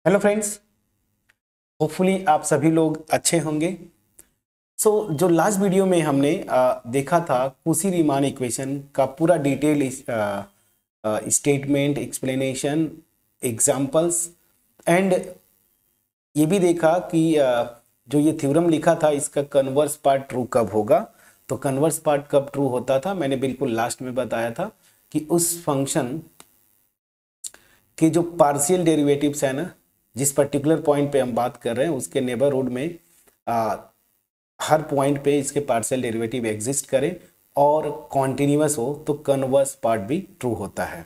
Hello friends, hopefully आप सभी लोग अच्छे होंगे। जो लास्ट वीडियो में हमने देखा था कुसी-रीमान इक्वेशन का पूरा detail statement, explanation, examples and ये भी देखा कि जो ये थ्योरम लिखा था इसका कन्वर्स पार्ट ट्रू कब होगा। तो कन्वर्स पार्ट कब ट्रू होता था मैंने बिल्कुल लास्ट में बताया था कि उस फंक्शन के जो पार्शियल डेरिवेटिव्स है ना, जिस पर्टिकुलर पॉइंट पे हम बात कर रहे हैं उसके नेबरहुड में हर पॉइंट पे इसके पार्शियल डेरिवेटिव एग्जिस्ट करे और कॉन्टिन्यूअस हो तो कन्वर्स पार्ट भी ट्रू होता है।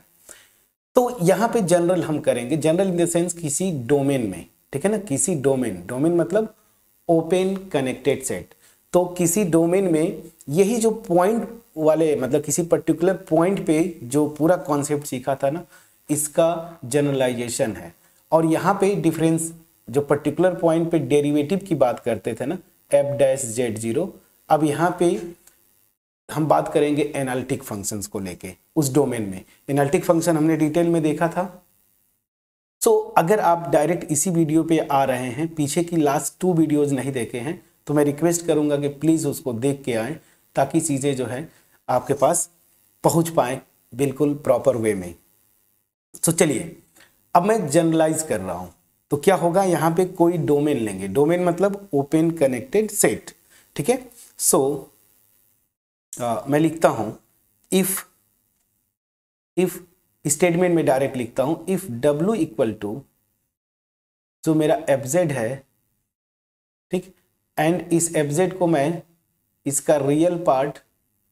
तो यहाँ पे जनरल हम करेंगे, जनरल इन द सेंस किसी डोमेन में, ठीक है ना, किसी डोमेन मतलब ओपन कनेक्टेड सेट। तो किसी डोमेन में यही जो पॉइंट वाले मतलब किसी पर्टिकुलर पॉइंट पे जो पूरा कॉन्सेप्ट सीखा था ना, इसका जनरलाइजेशन है। और यहाँ पे डिफरेंस जो पर्टिकुलर पॉइंट पे डेरिवेटिव की बात करते थे ना, f'(z0), अब यहाँ पे हम बात करेंगे एनालिटिक फंक्शंस को लेके उस डोमेन में। एनालिटिक फंक्शन हमने डिटेल में देखा था। अगर आप डायरेक्ट इसी वीडियो पे आ रहे हैं, पीछे की लास्ट 2 वीडियोज नहीं देखे हैं, तो मैं रिक्वेस्ट करूंगा कि प्लीज़ उसको देख के आएँ ताकि चीज़ें जो है आपके पास पहुँच पाएँ बिल्कुल प्रॉपर वे में। चलिए अब मैं जनरलाइज कर रहा हूँ। तो क्या होगा, यहाँ पे कोई डोमेन लेंगे, डोमेन मतलब ओपन कनेक्टेड सेट, ठीक है। मैं लिखता हूँ इफ स्टेटमेंट में डायरेक्ट लिखता हूँ इफ W इक्वल टू जो मेरा fz है, ठीक, एंड इस fz को मैं इसका रियल पार्ट,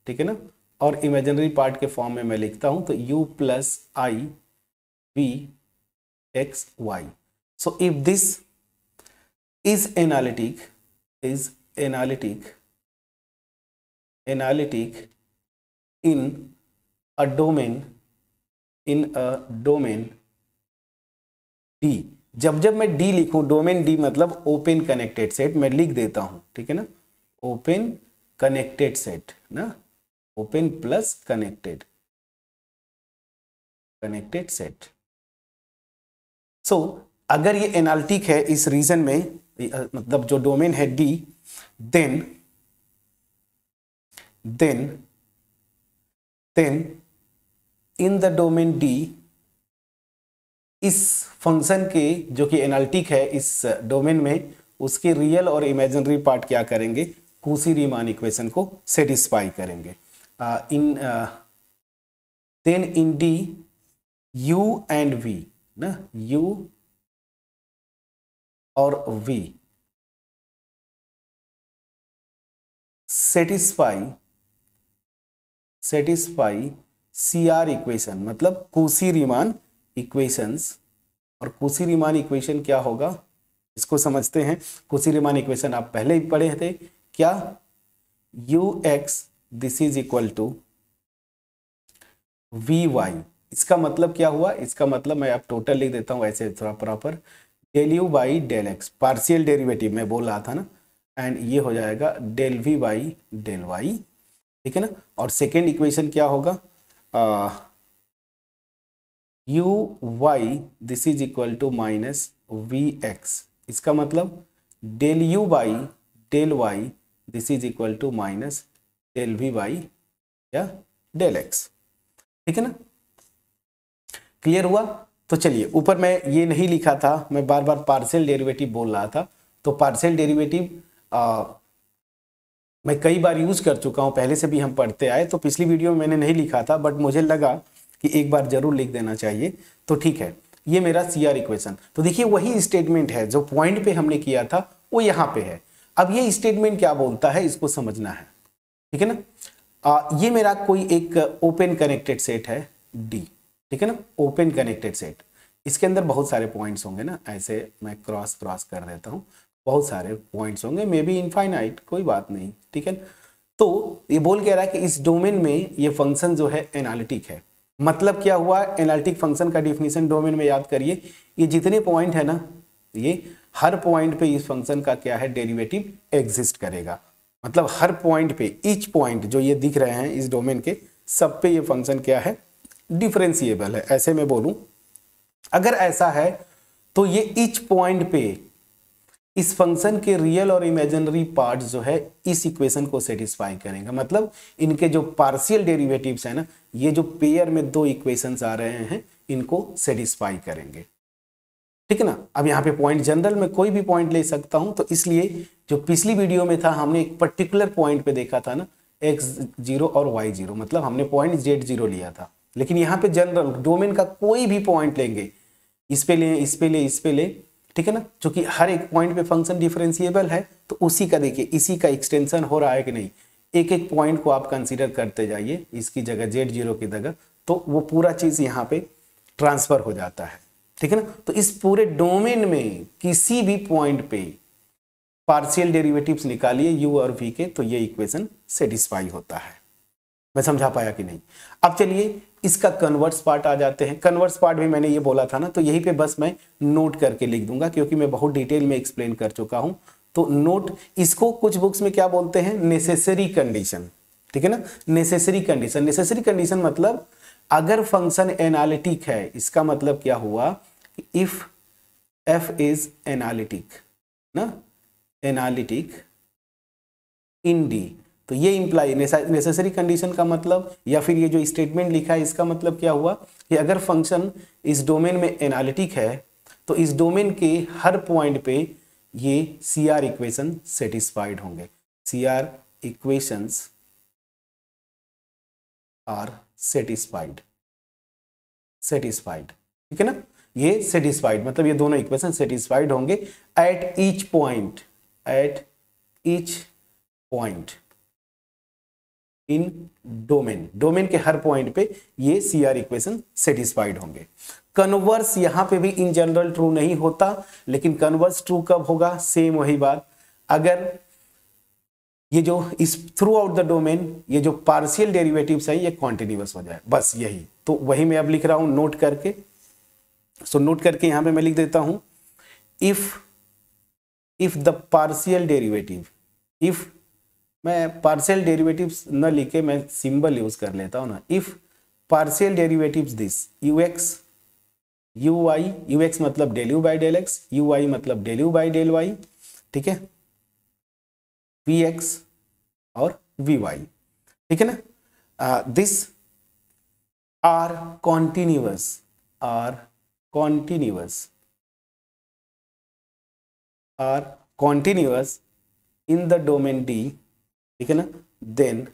ठीक है ना, और इमेजिनरी पार्ट के फॉर्म में मैं लिखता हूँ तो u plus i v x y. So if this is analytic in a domain D, जब मैं D लिखूं, डोमेन D मतलब ओपन कनेक्टेड सेट मैं लिख देता हूं, ठीक है ना, ओपन कनेक्टेड सेट ना, ओपन प्लस कनेक्टेड सेट। अगर ये एनालिटिक है इस रीजन में, मतलब जो डोमेन है D, then in the domain D इस फंक्शन के जो कि एनालिटिक है इस डोमेन में, उसके रियल और इमेजिनरी पार्ट क्या करेंगे, कुसी-रीमान इक्वेशन को सेटिस्फाई करेंगे। Then in D U and V ना, U और V सेटिस्फाई CR इक्वेशन मतलब कुसी-रीमान इक्वेशंस। और कुसी-रीमान इक्वेशन क्या होगा इसको समझते हैं। कुसी-रीमान इक्वेशन आप पहले ही पढ़े थे क्या, ux this is equal to vy। इसका मतलब क्या हुआ, इसका मतलब मैं आप टोटल लिख देता हूं ऐसे थोड़ा proper, del u by del x, partial derivative मैं बोल रहा था ना, एंड ये हो जाएगा del v by del y, ठीक है ना। और सेकेंड इक्वेशन क्या होगा, u y this is equal to minus v x. इसका मतलब del u by del y this is equal to minus del v by या डेल एक्स, ठीक है ना। क्लियर हुआ। तो चलिए, ऊपर मैं ये नहीं लिखा था, मैं बार बार पार्शियल डेरिवेटिव बोल रहा था। तो पार्शियल डेरिवेटिव मैं कई बार यूज कर चुका हूं, पहले से भी हम पढ़ते आए। तो पिछली वीडियो में मैंने नहीं लिखा था, बट मुझे लगा कि एक बार जरूर लिख देना चाहिए। तो ठीक है, ये मेरा CR इक्वेशन। तो देखिए वही स्टेटमेंट है जो पॉइंट पे हमने किया था वो यहाँ पे है। अब ये स्टेटमेंट क्या बोलता है इसको समझना है, ठीक है ना। ये मेरा कोई एक ओपन कनेक्टेड सेट है D, ठीक है ना, ओपन कनेक्टेड सेट। इसके अंदर बहुत सारे पॉइंट्स होंगे ना, ऐसे मैं क्रॉस कर देता हूँ, बहुत सारे पॉइंट्स होंगे, मे बी इनफाइनाइट, कोई बात नहीं, ठीक है। तो ये बोल कह रहा है कि इस डोमेन में ये फंक्शन जो है एनालिटिक है। मतलब क्या हुआ, एनालिटिक फंक्शन का डिफिनीशन डोमेन में याद करिए, ये जितने पॉइंट है ना, ये हर पॉइंट पे इस फंक्शन का क्या है, डेरिवेटिव एग्जिस्ट करेगा। मतलब हर पॉइंट पे, ईच पॉइंट जो ये दिख रहे हैं इस डोमेन के, सब पे ये फंक्शन क्या है, डिफरेंशिएबल है। ऐसे में बोलूं, अगर ऐसा है तो ये ईच पॉइंट पे इस फंक्शन के रियल और इमेजिनरी पार्ट जो है इस इक्वेशन को सेटिस्फाई करेंगे। मतलब इनके जो पार्शियल डेरिवेटिव्स है ना, ये जो पेयर में दो इक्वेशंस आ रहे हैं इनको सेटिस्फाई करेंगे, ठीक है ना। अब यहाँ पे पॉइंट जनरल में कोई भी पॉइंट ले सकता हूं, तो इसलिए जो पिछली वीडियो में था हमने एक पर्टिकुलर पॉइंट पे देखा था ना, x0 और y0, मतलब हमने पॉइंट z0 लिया था। लेकिन यहाँ पे जनरल डोमेन का कोई भी पॉइंट लेंगे, इस पे ले, इस पे ले, इस पे ले, ठीक है ना, क्योंकि हर एक पॉइंट पे फंक्शन डिफरेंशिएबल है, तो उसी का देखिए इसी का एक्सटेंशन हो रहा है कि नहीं, एक एक पॉइंट को आप कंसीडर करते जाइए, इसकी जगह z0 की जगह, तो वो पूरा चीज यहाँ पे ट्रांसफर हो जाता है, ठीक है ना। तो इस पूरे डोमेन में किसी भी पॉइंट पे पार्शियल डेरिवेटिव्स निकालिए u और v के, तो ये इक्वेशन सेटिस्फाई होता है। मैं समझा पाया कि नहीं। अब चलिए इसका कन्वर्स पार्ट आ जाते हैं। कन्वर्स पार्ट भी मैंने ये बोला था ना, तो यहीं पे बस मैं नोट करके लिख दूंगा, क्योंकि मैं बहुत डिटेल में एक्सप्लेन कर चुका हूं। तो नोट, इसको कुछ बुक्स में क्या बोलते हैं, नेसेसरी कंडीशन, ठीक है ना। नेसेसरी कंडीशन, नेसेसरी कंडीशन मतलब अगर फंक्शन एनालिटिक है, इसका मतलब क्या हुआ, इफ f इज एनालिटिक ना, एनालिटिक इन D, तो ये इंप्लाई नेसेसरी कंडीशन का मतलब, या फिर ये जो स्टेटमेंट लिखा है इसका मतलब क्या हुआ कि अगर फंक्शन इस डोमेन में एनालिटिक है, तो इस डोमेन के हर पॉइंट पे ये CR इक्वेशन सेटिस्फाइड होंगे। CR equations are satisfied, satisfied, ठीक है ना। ये सेटिस्फाइड मतलब ये दोनों इक्वेशन सेटिस्फाइड होंगे at each point, at each point in domain, domain के हर पॉइंट पे ये CR इक्वेशन सेटिस्फाइड होंगे। कन्वर्स यहां पे भी इन जनरल ट्रू नहीं होता, लेकिन कन्वर्स ट्रू कब होगा, सेम वही बात, अगर ये जो इस थ्रू आउट द डोमेन ये जो पार्शियल डेरिवेटिव्स है ये कॉन्टिन्यूअस हो जाए, बस यही। तो वही मैं अब लिख रहा हूं नोट करके। सो नोट करके यहां पे मैं लिख देता हूं, if the partial derivative, if, मैं पार्शियल डेरिवेटिव्स न लिखे मैं सिंबल यूज कर लेता हूं ना, if partial derivatives this ux, ux मतलब del u by del x, uy मतलब del u by del y, ठीक है, vx और vy, ठीक है ना, this are continuous, are continuous, are continuous in the domain D, ठीक है ना, देन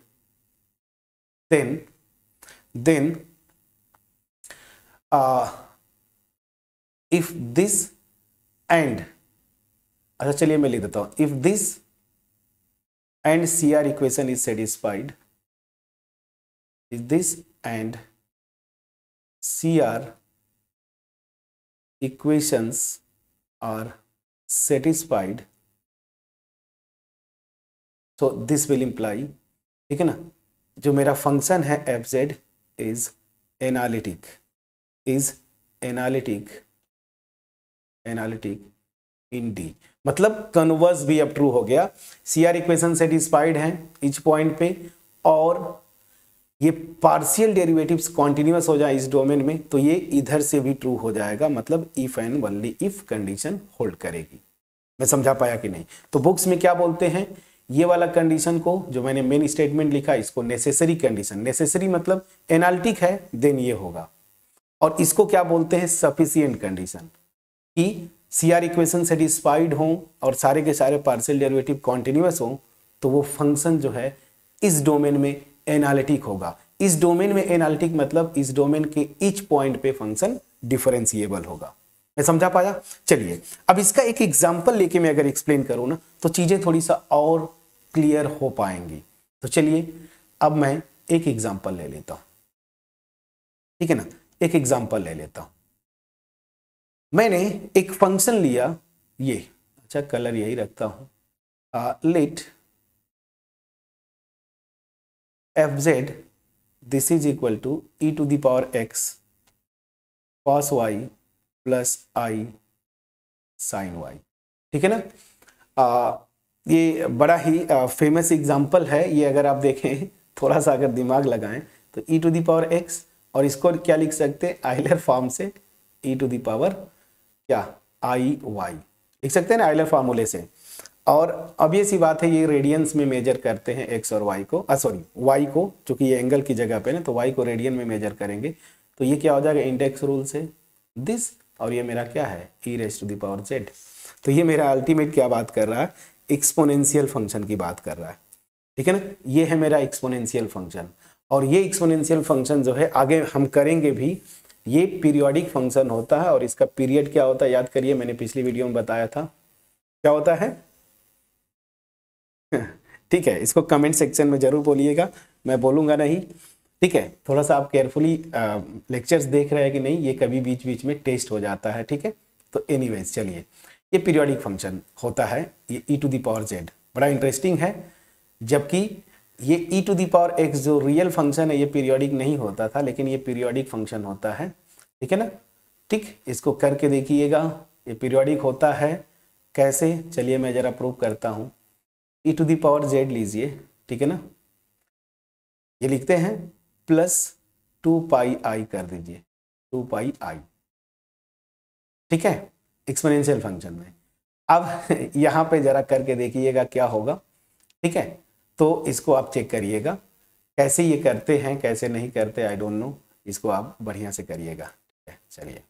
इफ दिस एंड, अच्छा चलिए मैं लिख देता हूं, if this and CR equation is satisfied, if this and CR equations are satisfied, so this will imply, ठीक है ना, जो मेरा फंक्शन है fz is analytic, is analytic, analytic in D, मतलब कन्वर्स भी अब ट्रू हो गया, CR इक्वेशन सेटिस्फाइड है इच पॉइंट पे, और ये पार्शियल डेरिवेटिव्स कॉन्टिन्यूअस हो जाए इस डोमेन में, तो ये इधर से भी ट्रू हो जाएगा, मतलब if and only if condition hold करेगी। मैं समझा पाया कि नहीं। तो बुक्स में क्या बोलते हैं, ये वाला कंडीशन को जो मैंने मेन स्टेटमेंट लिखा इसको नेसेसरी कंडीशन, नेसेसरी मतलब एनालिटिक है देन ये होगा, और इसको क्या बोलते हैं, सफिशिएंट कंडीशन, कि CR इक्वेशन सेटिस्फाइड हो और सारे के सारे पार्शियल डेरिवेटिव कॉन्टिन्यूअस हो, तो वो फंक्शन जो है इस डोमेन में एनालिटिक होगा। इस डोमेन में एनालिटिक मतलब इस डोमेन के ईच पॉइंट पे फंक्शन डिफरेंशिएबल होगा। मैं समझा पाया। चलिए अब इसका एक एग्जांपल लेके मैं अगर एक्सप्लेन करूं ना, तो चीजें थोड़ी सा और क्लियर हो पाएंगी। तो चलिए अब मैं एक एग्जांपल ले लेता हूं, ठीक है ना, एक एग्जांपल ले लेता हूं। मैंने एक फंक्शन लिया, ये अच्छा कलर यही रखता हूं, late fz this is equal to e to the power x cos y plus I sin y, ठीक है ना। ये बड़ा ही फेमस एग्जांपल है ये, अगर आप देखें थोड़ा सा अगर दिमाग लगाएं तो e to the power x, और इसको क्या लिख सकते हैं आइलर फॉर्म से e टू द पावर क्या आई वाई, लिख सकते हैं ना आइलर फार्मूले से। और अब ये सी बात है, ये रेडियंस में मेजर करते हैं एक्स और वाई को, वाई को, चूंकि ये एंगल की जगह पे ना, तो वाई को रेडियन में मेजर करेंगे। तो ये क्या हो जाएगा, इंडेक्स रूल से दिस, और ये मेरा क्या है, e raise to the power z। तो ये मेरा अल्टीमेट क्या बात कर रहा है, एक्सपोनेंशियल फंक्शन की बात कर रहा है, ठीक है ना। ये है मेरा एक्सपोनेंशियल फंक्शन, और ये एक्सपोनेंशियल फंक्शन जो है आगे हम करेंगे भी, ये पीरियोडिक फंक्शन होता है। और इसका पीरियड क्या होता है, याद करिए, मैंने पिछली वीडियो में बताया था क्या होता है। ठीक है, इसको कमेंट सेक्शन में जरूर बोलिएगा, मैं बोलूँगा नहीं, ठीक है। थोड़ा सा आप केयरफुली लेक्चर्स देख रहे हैं कि नहीं, ये कभी बीच बीच में टेस्ट हो जाता है, ठीक है। तो एनीवेज चलिए, ये पीरियोडिक फंक्शन होता है, ये e to the power z बड़ा इंटरेस्टिंग है। जबकि ये e to the power x जो रियल फंक्शन है, ये पीरियोडिक नहीं होता था, लेकिन ये पीरियोडिक फंक्शन होता है, ठीक है ना। ठीक, इसको करके देखिएगा, ये पीरियोडिक होता है। कैसे, चलिए मैं जरा प्रूव करता हूँ। e to the power z लीजिए, ठीक है ना, ये लिखते हैं प्लस 2 पाई आई कर दीजिए, 2 पाई आई, ठीक है, एक्सपोनेंशियल फंक्शन में। अब यहाँ पे जरा करके देखिएगा क्या होगा, ठीक है। तो इसको आप चेक करिएगा, कैसे ये करते हैं कैसे नहीं करते, आई डोंट नो, इसको आप बढ़िया से करिएगा, ठीक है। चलिए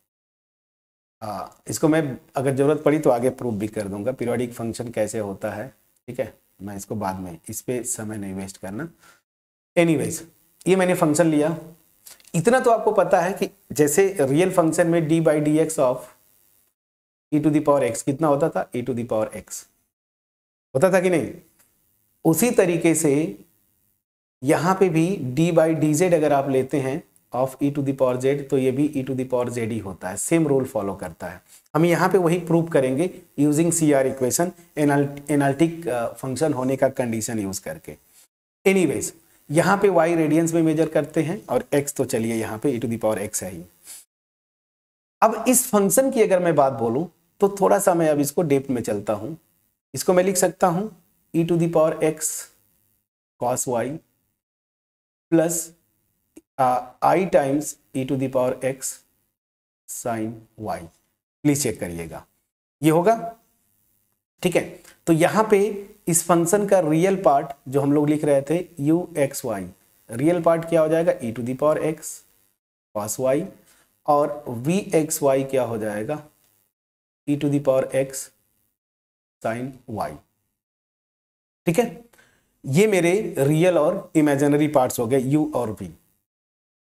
इसको मैं अगर ज़रूरत पड़ी तो आगे प्रूफ भी कर दूंगा, पीरियोडिक फंक्शन कैसे होता है, ठीक है। मैं इसको बाद में, इस पर समय नहीं वेस्ट करना। एनीवेज, ये मैंने फंक्शन लिया, इतना तो आपको पता है कि जैसे रियल फंक्शन में d by d x of e to the power x कितना होता था, e to the power x होता था कि नहीं। उसी तरीके से यहाँ पे भी d बाई डी जेड अगर आप लेते हैं of e to the power z, तो ये भी e to the power z ही होता है, सेम रूल फॉलो करता है। हम यहाँ पे वही प्रूव करेंगे using CR equation, analytic function होने का कंडीशन यूज करके। एनीवेज, यहाँ पे y रेडियंस में मेजर करते हैं, और x तो चलिए यहाँ पे e to the power x है ही। अब इस फंक्शन की अगर मैं बात बोलूं तो थोड़ा सा मैं अब इसको डेप्थ में चलता हूं। इसको मैं लिख सकता हूं e to the power x cos y plus i times e to the power x sin y। Please check करिएगा, ये होगा, ठीक है। तो यहां पे इस फंक्शन का रियल पार्ट जो हम लोग लिख रहे थे u(x, y), रियल पार्ट क्या हो जाएगा, e to the power x cos y, और v(x, y) क्या हो जाएगा, e to the power x sin y, ठीक है। ये मेरे रियल और इमेजिनरी पार्ट्स हो गए u और v,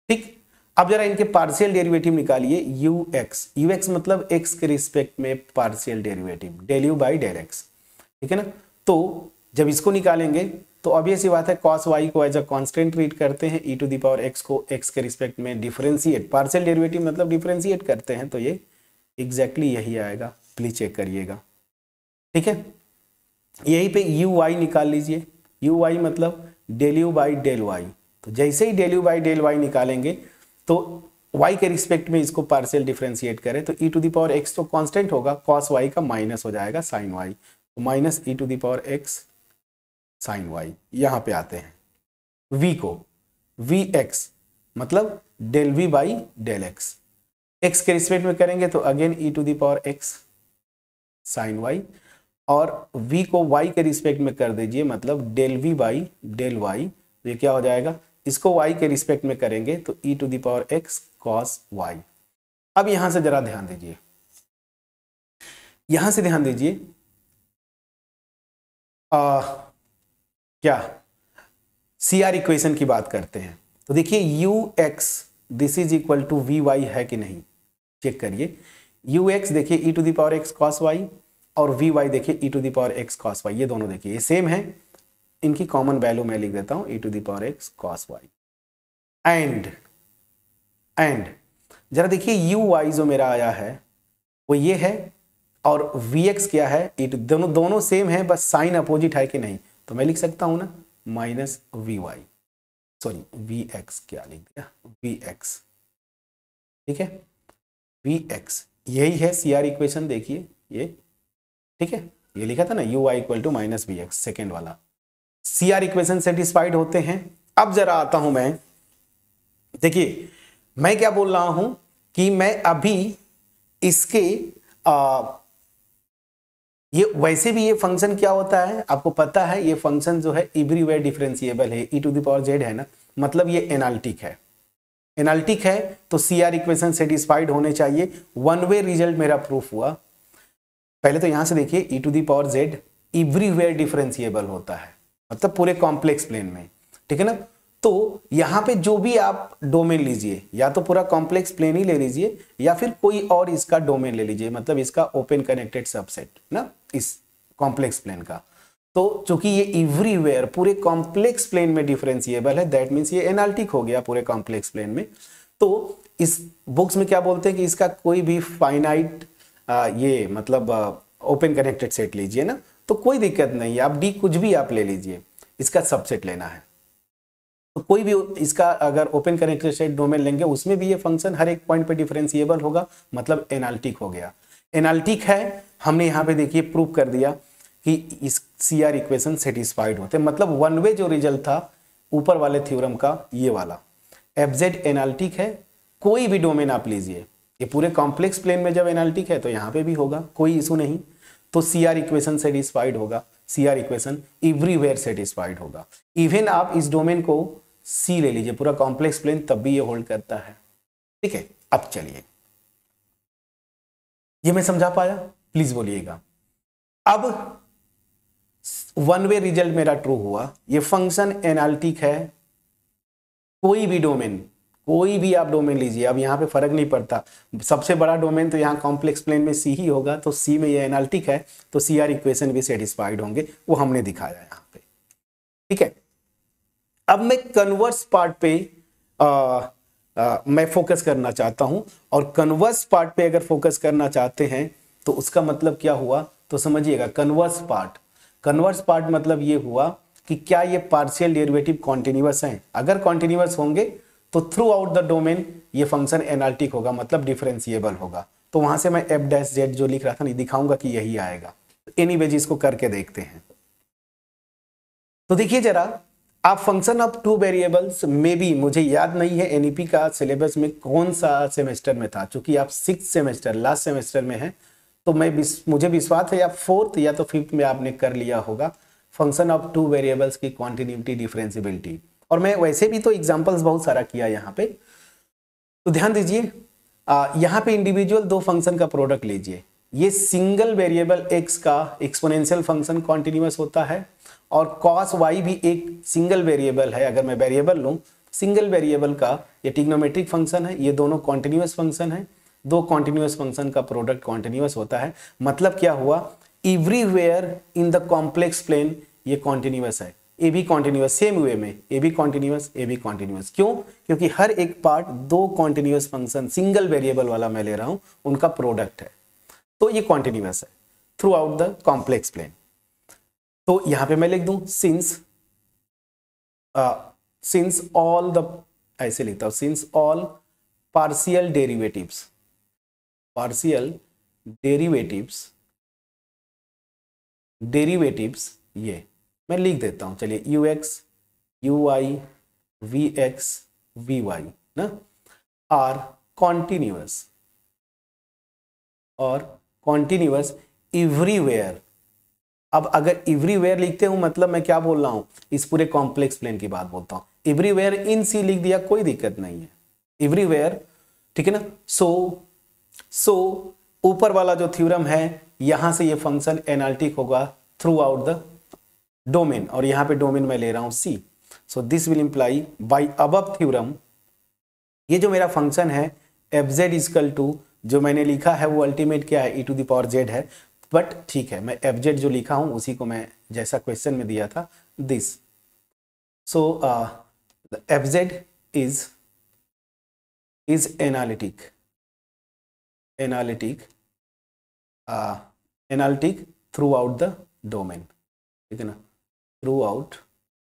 ठीक। अब जरा इनके पार्शियल डेरिवेटिव निकालिए, ux मतलब x के रिस्पेक्ट में partial derivative, del u by del x, ठीक है ना। तो जब इसको निकालेंगे तो ऑब्वियस सी बात है, cos y को एज अ कांस्टेंट ट्रीट करते हैं, e to the power x को x के रिस्पेक्ट में डिफरेंशिएट, पार्शियल डेरिवेटिव मतलब डिफरेंशिएट करते हैं, तो ये एग्जैक्टली यही आएगा। प्लीज चेक करिएगा, ठीक है। यहीं पे uy निकाल लीजिए, uy मतलब del u by del y। तो जैसे ही del u by del y निकालेंगे तो y के रिस्पेक्ट में इसको पार्शियल डिफरेंशिएट करें तो e to the power x तो कांस्टेंट होगा, cos y का माइनस हो जाएगा sin y, तो minus e to the power x sin y। यहाँ पे आते हैं v को, vx मतलब del v by del x, x के रिस्पेक्ट में करेंगे तो again e to the power x sin y, और v को y के रिस्पेक्ट में कर दीजिए, मतलब del v by del y। तो ये क्या हो जाएगा, इसको y के रिस्पेक्ट में करेंगे तो e to the power x cos y। अब यहां से जरा ध्यान दीजिए, यहां से ध्यान दीजिए, क्या CR इक्वेशन की बात करते हैं तो देखिए ux this is equal to vy है कि नहीं, चेक करिए। ux देखिए e to the power x cos y, और vy देखिए e to the power x cos y, ये दोनों देखिए ये सेम है, इनकी कॉमन वैल्यू मैं लिख देता हूं e to the power x cos y। And जरा देखिए uy जो मेरा आया है वो ये है, और vx क्या है, दोनों सेम है, बस साइन अपोजिट है कि नहीं, तो मैं लिख सकता हूं ना माइनस vy, सॉरी vx, क्या लिख दिया vx, ठीक है, vx यही है CR इक्वेशन, देखिए ये, ठीक है, ये लिखा था ना uy equal to minus vx, second वाला। CR इक्वेशन सेटिस्फाइड होते हैं। अब जरा आता हूं मैं, देखिए मैं क्या बोल रहा हूं कि मैं अभी इसके ये वैसे भी ये फंक्शन क्या होता है आपको पता है, ये फंक्शन जो है एवरीवेयर डिफरेंशिएबल है, e to the power z है ना, मतलब ये एनालिटिक है। एनालिटिक है तो CR इक्वेशन सेटिस्फाइड होने चाहिए। वन वे रिजल्ट मेरा प्रूफ हुआ। पहले तो यहां से देखिए e to the power z everywhere differentiable होता है, मतलब पूरे कॉम्प्लेक्स प्लेन में, ठीक है ना। तो यहां पे जो भी आप डोमेन लीजिए, या तो पूरा कॉम्प्लेक्स प्लेन ही ले लीजिए या फिर कोई और इसका डोमेन ले लीजिए, मतलब इसका ओपन कनेक्टेड सबसेट ना, इस कॉम्प्लेक्स प्लेन का। तो चूंकि ये एवरीवेयर पूरे कॉम्प्लेक्स प्लेन में डिफरेंशिएबल है, दैट मीन्स ये एनालिटिक हो गया पूरे कॉम्प्लेक्स प्लेन में। तो इस बुक्स में क्या बोलते हैं कि इसका कोई भी फाइनाइट ये मतलब ओपन कनेक्टेड सेट लीजिए ना, तो कोई दिक्कत नहीं है, आप डी कुछ भी आप ले लीजिए, इसका सबसेट लेना है। तो कोई भी इसका अगर ओपन कनेक्टेड सेट डोमेन लेंगे उसमें भी ये फंक्शन हर एक पॉइंट पे डिफरेंशिएबल होगा, मतलब एनालिटिक हो गया। एनालिटिक है, हमने यहाँ पे देखिए प्रूव कर दिया कि इस CR इक्वेशन सेटिस्फाइड होते, मतलब वन वे जो रिजल्ट था ऊपर वाले थ्योरम का ये वाला, FZ एनालिटिक है, कोई भी डोमेन आप लीजिए, ये पूरे कॉम्प्लेक्स प्लेन में जब एनालिटिक है तो यहाँ पे भी होगा, कोई इशू नहीं। तो CR इक्वेशन सेटिस्फाइड होगा, CR इक्वेशन एवरीवेयर सेटिस्फाइड होगा। इवन आप इस डोमेन को C ले लीजिए, पूरा कॉम्प्लेक्स प्लेन, तब भी ये होल्ड करता है, ठीक है। अब चलिए, ये मैं समझा पाया, प्लीज बोलिएगा। अब वन वे रिजल्ट मेरा ट्रू हुआ, ये फंक्शन एनालिटिक है, कोई भी डोमेन, कोई भी आप डोमेन लीजिए, अब यहाँ पे फर्क नहीं पड़ता, सबसे बड़ा डोमेन तो यहाँ कॉम्प्लेक्स प्लेन में C ही होगा, तो C में ये एनालिटिक है, तो CR इक्वेशन भी सेटिस्फाइड होंगे, वो हमने दिखाया यहाँ पे, ठीक है। अब मैं कन्वर्स पार्ट पे मैं फोकस करना चाहता हूं, और कन्वर्स पार्ट पे अगर फोकस करना चाहते हैं तो उसका मतलब क्या हुआ, तो समझिएगा। कन्वर्स पार्ट मतलब ये हुआ कि क्या ये पार्शियल डेरिवेटिव कॉन्टिन्यूअस हैं। अगर कॉन्टिन्यूअस होंगे तो थ्रू आउट द डोमेन ये फंक्शन एनालिटिक होगा, मतलब डिफरेंशिएबल होगा। तो वहां से मैं f' जो लिख रहा था नहीं, दिखाऊंगा कि यही आएगा। एनीवेज इसको करके देखते हैं। तो देखिए जरा, आप फंक्शन ऑफ टू वेरिएबल्स में भी, मुझे याद नहीं है एनईपी का सिलेबस में कौन सा सेमेस्टर में था, क्योंकि आप 6th सेमेस्टर लास्ट सेमेस्टर में है, तो मुझे विश्वास है या 4th या तो 5th में आपने कर लिया होगा फंक्शन ऑफ टू वेरिएबल्स की कॉन्टिन्यूटी डिफरेंशिएबिलिटी। और मैं वैसे भी तो एग्जांपल्स बहुत सारा किया यहाँ पे, तो ध्यान दीजिए। यहाँ पे इंडिविजुअल दो फंक्शन का प्रोडक्ट लीजिए, ये सिंगल वेरिएबल x का एक्सपोनेंशियल फंक्शन कॉन्टिन्यूअस होता है, और cos y भी एक सिंगल वेरिएबल है। अगर मैं वेरिएबल लूं, सिंगल वेरिएबल का ये ट्रिग्नोमेट्रिक फंक्शन है, ये दोनों कॉन्टिन्यूअस फंक्शन है, दो कॉन्टिन्यूअस फंक्शन का प्रोडक्ट कॉन्टिन्यूअस होता है। मतलब क्या हुआ, everywhere in the complex plane ये कॉन्टिन्यूअस है, ए भी कॉन्टिन्यूअस, सेम वे में ए भी कॉन्टिन्यूअस, ए भी कॉन्टिन्यूअस। क्यों? क्योंकि हर एक पार्ट दो कॉन्टिन्यूअस फंक्शन सिंगल वेरिएबल वाला मैं ले रहा हूं, उनका प्रोडक्ट है, तो ये कॉन्टिन्यूअस है throughout the complex plane. तो यहां पे मैं लिख दूं सिंस ऑल द, ऐसे लिखता हूं, सिंस ऑल पार्शियल डेरिवेटिव्स ये मैं लिख देता हूं, चलिए ux uy vx vy ना आर कॉन्टिन्यूअस एवरीवेयर। अब अगर एवरीवेयर लिखते हूं, मतलब मैं क्या बोल रहा हूं, इस पूरे कॉम्प्लेक्स प्लेन की बात बोलता हूं। एवरीवेयर इन सी लिख दिया, कोई दिक्कत नहीं है, एवरीवेयर, ठीक है ना। सो ऊपर वाला जो थ्योरम है, यहां से ये फंक्शन एनालिटिक होगा थ्रू आउट द डोमेन, और यहां पे डोमेन मैं ले रहा हूं C. So this will imply by above theorem, ये जो मेरा फंक्शन है fz इक्वल टू, जो मैंने लिखा है वो अल्टीमेट क्या है, e to the power z है, बट ठीक है, मैं fz जो लिखा हूं उसी को मैं जैसा क्वेश्चन में दिया था, this. So fz is analytic through out the domain, ठीक है ना, थ्रू आउट,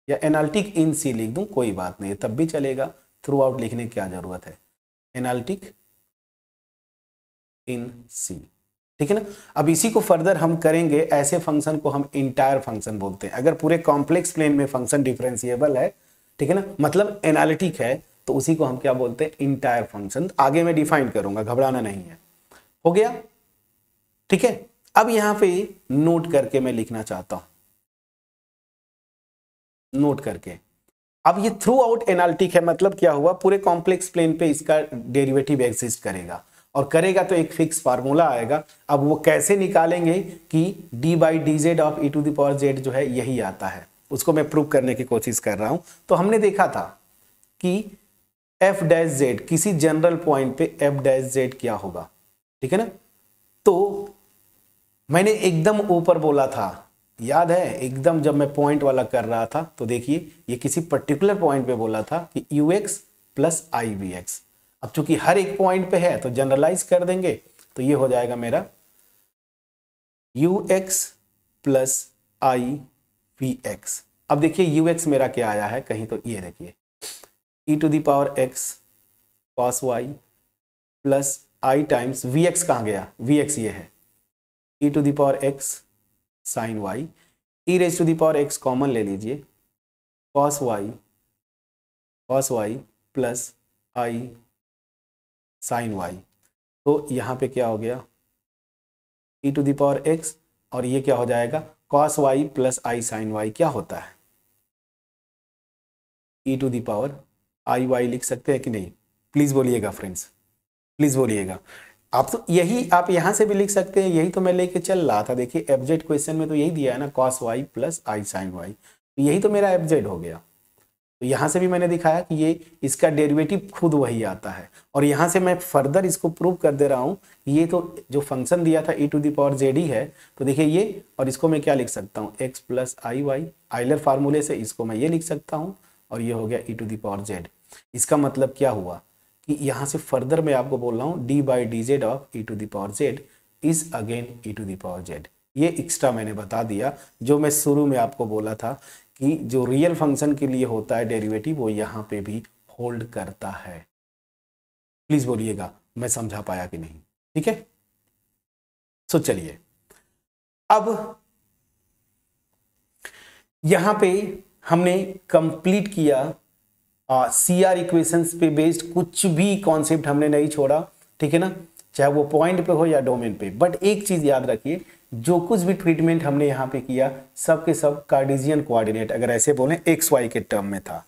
या एनालिटिक इन सी लिख दूं, कोई बात नहीं, तब भी चलेगा, थ्रू आउट लिखने की क्या जरूरत है, एनालिटिक इन सी, ठीक है ना। अब इसी को फर्दर हम करेंगे, ऐसे फंक्शन को हम इंटायर फंक्शन बोलते हैं। अगर पूरे कॉम्प्लेक्स प्लेन में फंक्शन डिफरेंशिएबल है, ठीक है ना, मतलब एनालिटिक है, तो उसी को हम क्या बोलते हैं, इंटायर फंक्शन। आगे मैं डिफाइन करूंगा, घबराना नहीं है। हो गया। ठीक है, अब यहां पे नोट करके मैं लिखना चाहता हूं, नोट करके। अब ये थ्रू आउट एनालिटिक है, मतलब क्या हुआ, पूरे कॉम्प्लेक्स प्लेन पे इसका डेरिवेटिव एग्जिस्ट करेगा, और करेगा तो एक फिक्स फार्मूला आएगा। अब वो कैसे निकालेंगे कि d by d z of e to the power z जो है यही आता है, उसको मैं प्रूव करने की कोशिश कर रहा हूं। तो हमने देखा था कि एफ डैश जेड, किसी जनरल पॉइंट पे एफ डैश जेड क्या होगा, ठीक है ना। तो मैंने एकदम ऊपर बोला था, याद है, एकदम जब मैं पॉइंट वाला कर रहा था, तो देखिए ये किसी पर्टिकुलर पॉइंट पे बोला था कि ux plus i v x. अब चूंकि हर एक पॉइंट पे है तो जनरलाइज कर देंगे, तो ये हो जाएगा मेरा ux plus i v x. अब देखिए ux मेरा क्या आया है कहीं, तो ये देखिए e to the power x cos y plus i times v x कहाँ गया, वी एक्स ये है e to the power x sine y, e raise to the power x common ले लीजिए, cos y प्लस आई sine y। तो यहाँ पे क्या हो गया, e to the power x, और ये क्या हो जाएगा cos y प्लस आई साइन y। क्या होता है, e to the power I y लिख सकते हैं कि नहीं, प्लीज बोलिएगा फ्रेंड्स, प्लीज बोलिएगा। आप तो यही, आप यहां से भी लिख सकते हैं, यही तो मैं लेके चल रहा था। देखिए एफजेड क्वेश्चन में तो यही दिया है ना, cos y प्लस आई साइन y, तो यही तो मेरा एफजेड हो गया। तो यहां से भी मैंने दिखाया कि ये इसका डेरिवेटिव खुद वही आता है, और यहां से मैं फर्दर इसको प्रूव कर दे रहा हूं कि ये तो जो फंक्शन दिया था e to the power Z ही है। तो देखिए ये, और इसको मैं क्या लिख सकता हूँ, x plus i y, Euler फार्मूले से इसको मैं ये लिख सकता हूँ, और ये हो गया e to the power z. इसका मतलब क्या हुआ कि यहाँ से फर्दर मैं आपको बोल रहा हूँ d by d z of e to the power z is again e to the power z. ये एक्स्ट्रा मैंने बता दिया, जो मैं शुरू में आपको बोला था कि जो रियल फंक्शन के लिए होता है डेरिवेटिव, वो यहाँ पे भी होल्ड करता है। प्लीज बोलिएगा मैं समझा पाया कि नहीं, ठीक है। सो चलिए, अब यहाँ पे हमने कंप्लीट किया CR इक्वेशंस पे बेस्ड, कुछ भी कॉन्सेप्ट हमने नहीं छोड़ा, ठीक है ना, चाहे वो पॉइंट पे हो या डोमेन पे। बट एक चीज याद रखिए, जो कुछ भी ट्रीटमेंट हमने यहाँ पे किया सब के सब कार्टेशियन कोऑर्डिनेट, अगर ऐसे बोले एक्स वाई के टर्म में था।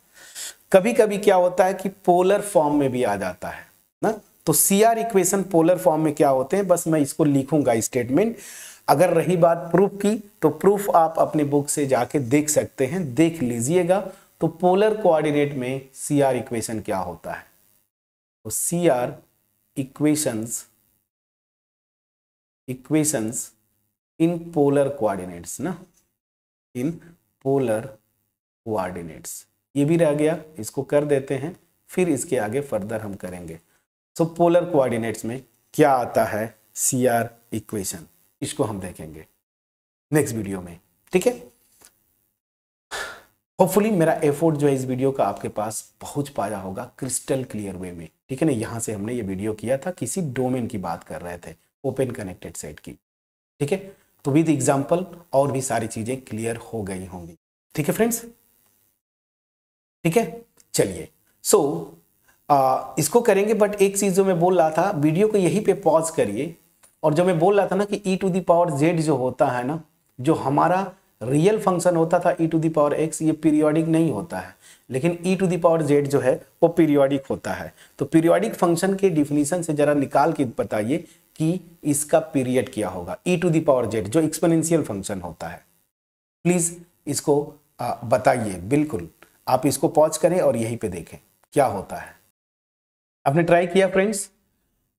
कभी कभी क्या होता है कि पोलर फॉर्म में भी आ जाता है ना, तो CR इक्वेशन पोलर फॉर्म में क्या होते हैं, बस मैं इसको लिखूंगा स्टेटमेंट। अगर रही बात प्रूफ की, तो प्रूफ आप अपने बुक से जाके देख सकते हैं, देख लीजिएगा। तो पोलर कोऑर्डिनेट में CR इक्वेशन क्या होता है, तो CR equations in polar coordinates ना, इन पोलर कोऑर्डिनेट्स। ये भी रह गया, इसको कर देते हैं, फिर इसके आगे फर्दर हम करेंगे। सो पोलर कोऑर्डिनेट्स में क्या आता है CR इक्वेशन, इसको हम देखेंगे नेक्स्ट वीडियो में, ठीक है। होपफुली मेरा एफर्ट जो है इस वीडियो का आपके पास पहुंच पाया होगा क्रिस्टल क्लियर वे में, ठीक है ना। यहां से हमने ये वीडियो किया था, किसी डोमेन की बात कर रहे थे, ओपन कनेक्टेड सेट की, ठीक है। तो विद एग्जांपल और भी सारी चीजें क्लियर हो गई होंगी, ठीक है फ्रेंड्स, ठीक है। चलिए, सो इसको करेंगे, बट एक चीज जो मैं बोल रहा था, वीडियो को यहीं पे पॉज करिए, और जो मैं बोल रहा था ना कि e to the power z जो होता है ना, जो हमारा रियल फंक्शन होता था e to the power x, ये पीरियोडिक नहीं होता है, लेकिन e to the power z जो है वो पीरियोडिक होता है। तो पीरियोडिक फंक्शन के डिफिनीशन से जरा निकाल के बताइए कि इसका पीरियड क्या होगा, e to the power z जो एक्सपोनेंशियल फंक्शन होता है। प्लीज इसको बताइए, बिल्कुल आप इसको पॉज करें और यहीं पे देखें क्या होता है। आपने ट्राई किया फ्रेंड्स,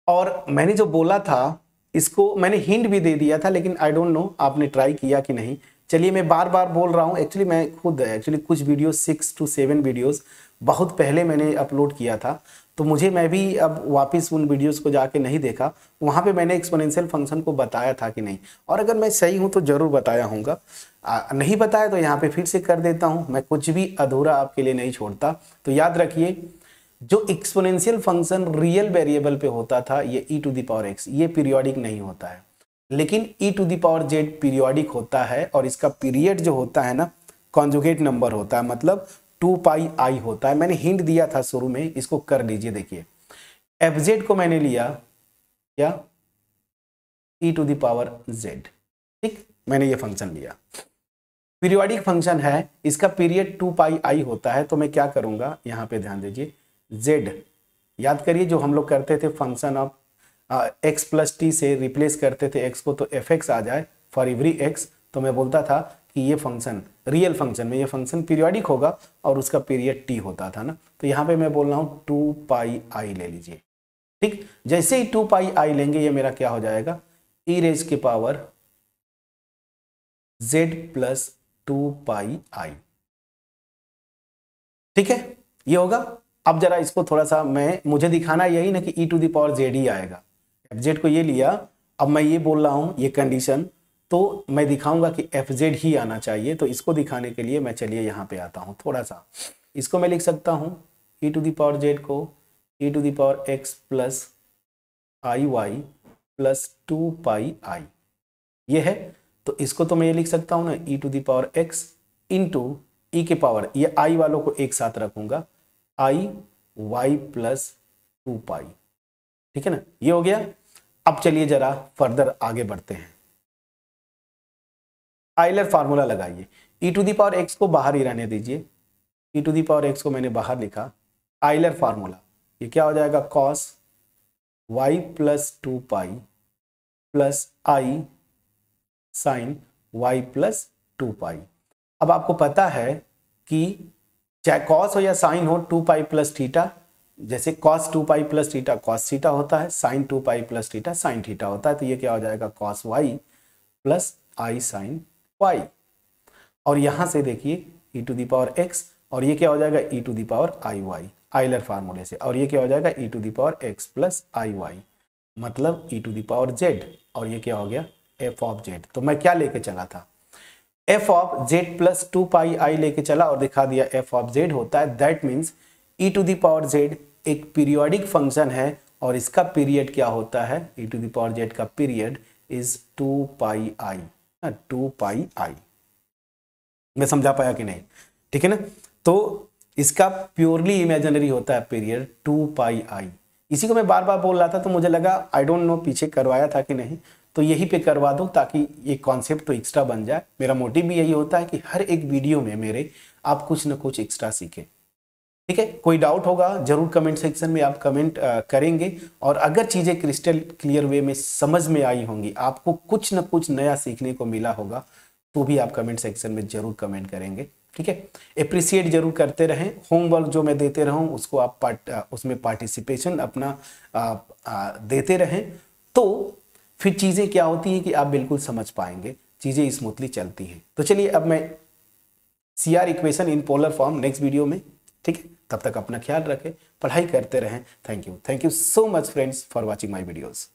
और मैंने जो बोला था इसको मैंने हिंट भी दे दिया था, लेकिन आई डोंट नो आपने ट्राई किया कि नहीं। चलिए, मैं बार बार बोल रहा हूँ, एक्चुअली मैं खुद कुछ वीडियो 6 to 7 वीडियोस बहुत पहले मैंने अपलोड किया था, तो मैं भी अब वापस उन वीडियोस को जाके नहीं देखा, वहाँ पे मैंने एक्सपोनेंशियल फंक्शन को बताया था कि नहीं, और अगर मैं सही हूँ तो जरूर बताया हूँगा, नहीं बताया तो यहाँ पे फिर से कर देता हूँ। मैं कुछ भी अधूरा आपके लिए नहीं छोड़ता। तो याद रखिए, जो एक्सपोनेंशियल फंक्शन रियल वेरिएबल पे होता था, ये e to the power x, ये पीरियोडिक नहीं होता है, लेकिन e to the power z periodic होता है, और इसका पीरियड जो होता है ना, कॉन्जुगेट नंबर होता है, मतलब 2 पाई i होता है। मैंने हिंट दिया था शुरू में, इसको कर लीजिए। देखिए fz को मैंने लिया क्या, e to the power z। ठीक, मैंने ये फंक्शन लिया, पीरियोडिक फंक्शन है, इसका पीरियड 2 पाई आई होता है। तो मैं क्या करूंगा, यहाँ पे ध्यान दीजिए, z याद करिए जो हम लोग करते थे function of x plus T से रिप्लेस करते थे x को, तो fx आ जाए फॉर एवरी x। तो मैं बोलता था कि ये फंक्शन रियल फंक्शन में ये फंक्शन पीरियोडिक होगा और उसका पीरियड t होता था ना। तो यहाँ पे मैं बोल रहा हूँ 2 पाई आई ले लीजिए। ठीक, जैसे ही 2 पाई आई लेंगे ये मेरा क्या हो जाएगा, e रेज के पावर z प्लस 2 पाई आई। ठीक है, ये होगा। अब जरा इसको थोड़ा सा मुझे दिखाना यही ना कि e to the power z ही आएगा। fz को ये लिया, अब मैं ये बोल रहा हूं ये कंडीशन, तो मैं दिखाऊंगा कि fz ही आना चाहिए। तो इसको दिखाने के लिए मैं चलिए यहाँ पे आता हूँ थोड़ा सा, इसको मैं लिख सकता हूँ e to the power z को e to the power x plus i y plus 2 pi i, ये है। तो इसको तो मैं ये लिख सकता हूँ ना e to the power x into E के पावर, ये आई वालों को एक साथ रखूंगा, आई वाई प्लस 2 पाई। ठीक है ना, ये हो गया। अब चलिए जरा फर्दर आगे बढ़ते हैं। आइलर फार्मूला लगाइए, e to the power x को बाहर ही रहने दीजिए, e to the power x को मैंने बाहर लिखा। आइलर फार्मूला ये क्या हो जाएगा, cos y plus 2 pi plus आई साइन y प्लस 2 पाई। अब आपको पता है कि चाहे cos हो या साइन हो, 2 पाई प्लस थीटा, जैसे cos 2 pi plus theta cos theta होता है, sine 2 pi plus theta sine theta होता है। तो ये क्या हो जाएगा, cos y प्लस आई साइन y। और यहां से देखिए e to the power x, और ये क्या हो जाएगा e to the power i y Euler फार्मूले से, और ये क्या हो जाएगा e to the power x plus i y, मतलब e to the power z। और ये क्या हो गया, f ऑफ z। तो मैं क्या लेके चला था, f of z plus 2 pi आई लेके चला और दिखा दिया f ऑफ z होता है। That means e to the power z एक पीरियोडिक फंक्शन है और इसका पीरियड क्या होता है, e to the power z का period is 2 pi i, 2 pi i. मैं समझा पाया कि नहीं, ठीक है ना। तो इसका प्योरली इमेजिनरी होता है पीरियड 2 पाई आई। इसी को मैं बार बार बोल रहा था, तो मुझे लगा आई डोंट नो पीछे करवाया था कि नहीं, तो यही पे करवा दो ताकि ये कॉन्सेप्ट तो एक्स्ट्रा बन जाए। मेरा मोटिव भी यही होता है कि हर एक वीडियो में मेरे आप कुछ ना कुछ एक्स्ट्रा सीखें। ठीक है, कोई डाउट होगा जरूर कमेंट सेक्शन में आप कमेंट करेंगे, और अगर चीज़ें क्रिस्टल क्लियर वे में समझ में आई होंगी, आपको कुछ ना कुछ नया सीखने को मिला होगा, तो भी आप कमेंट सेक्शन में जरूर कमेंट करेंगे। ठीक है, अप्रिशिएट जरूर करते रहें। होमवर्क जो मैं देते रहूँ उसको आप उसमें पार्टिसिपेशन अपना देते रहें, तो फिर चीज़ें क्या होती हैं कि आप बिल्कुल समझ पाएंगे, चीज़ें स्मूथली चलती हैं। तो चलिए अब मैं CR equation in polar form next video में। ठीक है, तब तक अपना ख्याल रखें, पढ़ाई करते रहें। Thank you so much friends for watching my videos.